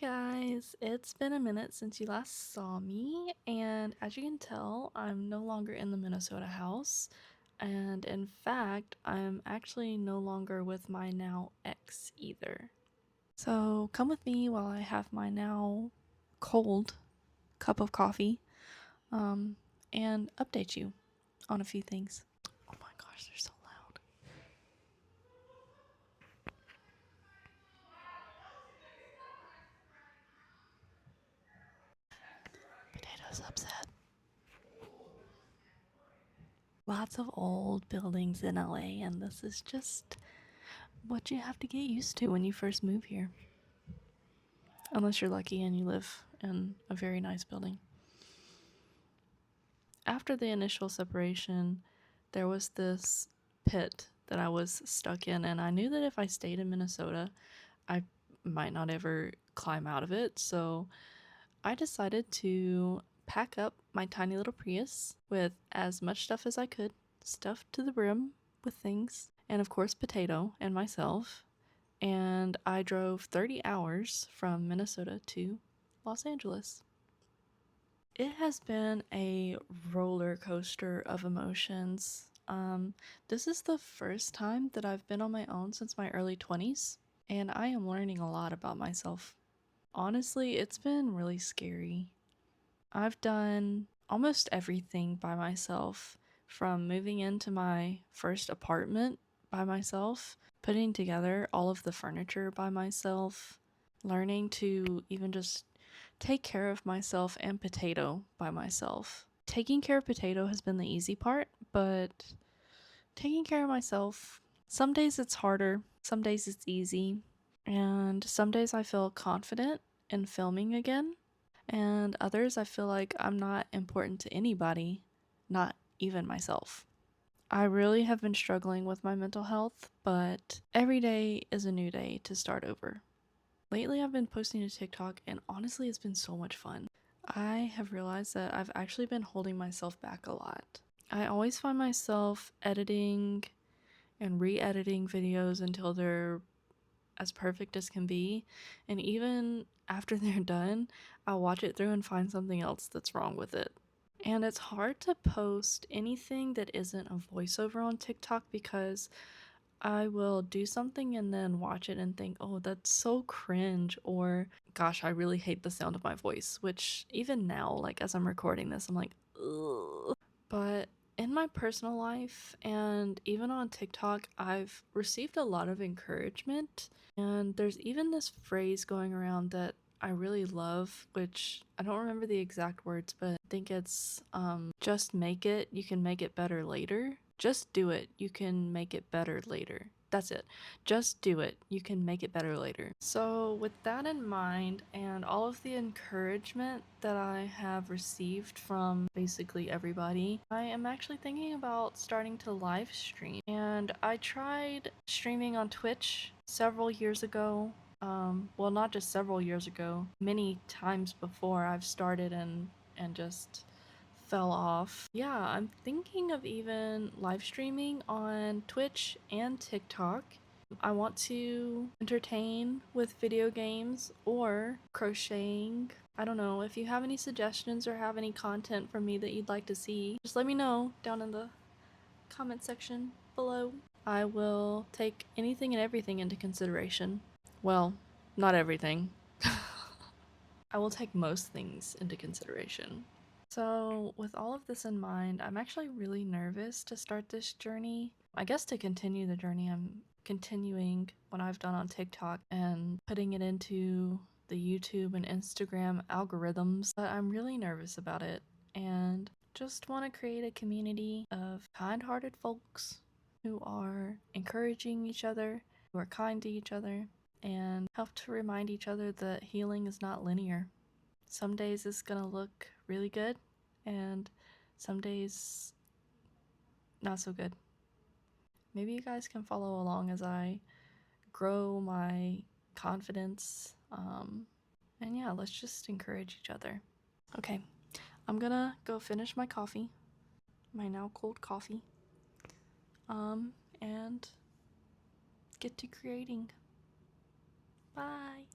Hi guys, it's been a minute since you last saw me, and as you can tell, I'm no longer in the Minnesota house, and in fact, I'm actually no longer with my now ex either. So come with me while I have my now cold cup of coffee, um, and update you on a few things. Oh my gosh, they're so loud. Potato's upset. Lots of old buildings in LA, and this is just what you have to get used to when you first move here. Unless you're lucky and you live in a very nice building. After the initial separation, there was this pit that I was stuck in, and I knew that if I stayed in Minnesota, I might not ever climb out of it. So I decided to pack up my tiny little Prius with as much stuff as I could, stuffed to the brim with things, and of course, Potato and myself. And I drove 30 hours from Minnesota to Los Angeles. It has been a roller coaster of emotions. This is the first time that I've been on my own since my early 20s, and I am learning a lot about myself. Honestly, it's been really scary. I've done almost everything by myself, from moving into my first apartment by myself, putting together all of the furniture by myself, learning to even just take care of myself and Potato by myself. Taking care of Potato has been the easy part, but taking care of myself, some days it's harder, some days it's easy, and some days I feel confident in filming again, and others I feel like I'm not important to anybody, not even myself. I really have been struggling with my mental health, but every day is a new day to start over. Lately, I've been posting to TikTok, and honestly, it's been so much fun. I have realized that I've actually been holding myself back a lot. I always find myself editing and re editing videos until they're as perfect as can be, and even after they're done, I'll watch it through and find something else that's wrong with it. And it's hard to post anything that isn't a voiceover on TikTok because I will do something and then watch it and think, oh, that's so cringe, or gosh, I really hate the sound of my voice, which even now, like as I'm recording this, I'm like, ugh. But in my personal life and even on TikTok, I've received a lot of encouragement, and there's even this phrase going around that I really love, which I don't remember the exact words, but I think it's just make it, you can make it better later. Just do it, you can make it better later. That's it. Just do it. You can make it better later. So, with that in mind, and all of the encouragement that I have received from basically everybody, I am actually thinking about starting to live stream. And I tried streaming on Twitch several years ago. Well, not just several years ago, many times before I've started and just fell off. Yeah, I'm thinking of even live streaming on Twitch and TikTok. I want to entertain with video games or crocheting. I don't know. If you have any suggestions or have any content from me that you'd like to see, just let me know down in the comment section below. I will take anything and everything into consideration. Well, not everything. I will take most things into consideration. So, with all of this in mind, I'm actually really nervous to start this journey. I guess to continue the journey I'm continuing what I've done on TikTok and putting it into the YouTube and Instagram algorithms, but I'm really nervous about it and just want to create a community of kind hearted folks who are encouraging each other, who are kind to each other, and help to remind each other that healing is not linear. Some days it's gonna look really good, and some days not so good. Maybe you guys can follow along as I grow my confidence. And yeah, let's just encourage each other. Okay, I'm gonna go finish my coffee, my now cold coffee, and get to creating. Bye.